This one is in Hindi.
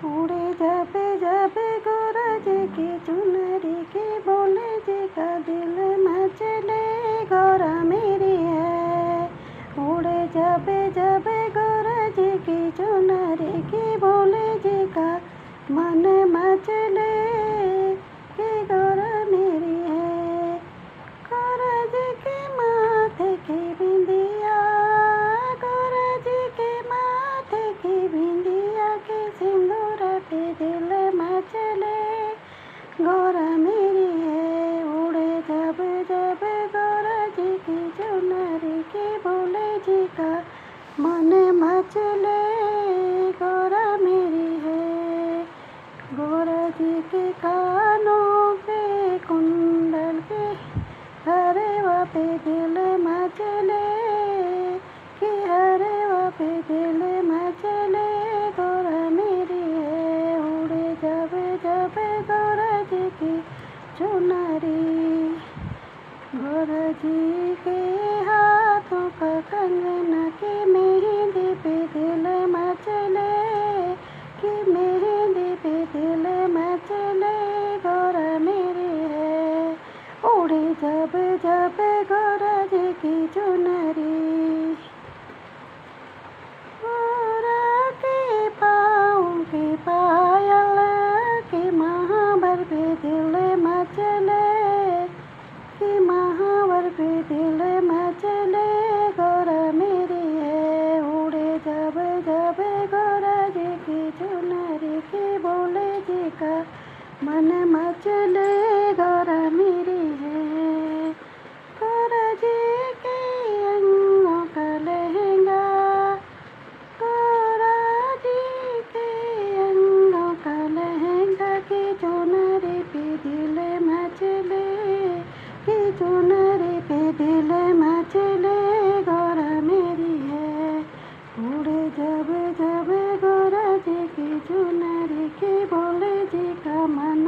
उड़े जाबे जाबे गोरा जी की चुनरी के बोले जी का दिल मचले गोरा मेरी है। उड़े जाबे जाबे गोरा जी की चुनरी के बोले जी का मन मचले के गोरा मेरी है। गोरा जी के माथे की बिंदिया, गोरा जी के माथे की बिंदिया के सिंदूर पे दिल मचले गोरा मेरी है। उड़े जब जब गोरा जी की चुनरी के बोले जी का मन मचले गोरा मेरी है। गोरा जी के कानों पे कुंडल के हरे पे दिल मचले कि हरे पे दिल मचले गोरा मेरी है। उड़े जब जब गोरा जी की चुनरी, गोरा जी के हाथों का कंगन के मेहंदी पे दिल मचले कि मेहंदी पे दिल मचले गोरा मेरी है। उड़े जब जब गोरा जी की चुनरी, गोरा के पाँव के पायल के महावर पे दिल मचले कि महावर पे दिल मचले गोरा मेरी है। उड़े जब जब गोरा जी की चुनरी के बोले जी का मन मचले गोरा मेरी है। गोरा जी के अंगों का लहंगा, गोरा जी के अंगों का लहंगा की चुनरी पे दिल मचले कि चुनरी पे दिल मचले गोरा मेरी है। उड़े जब जब गोरा जी की चुनरी के बोले जी का मन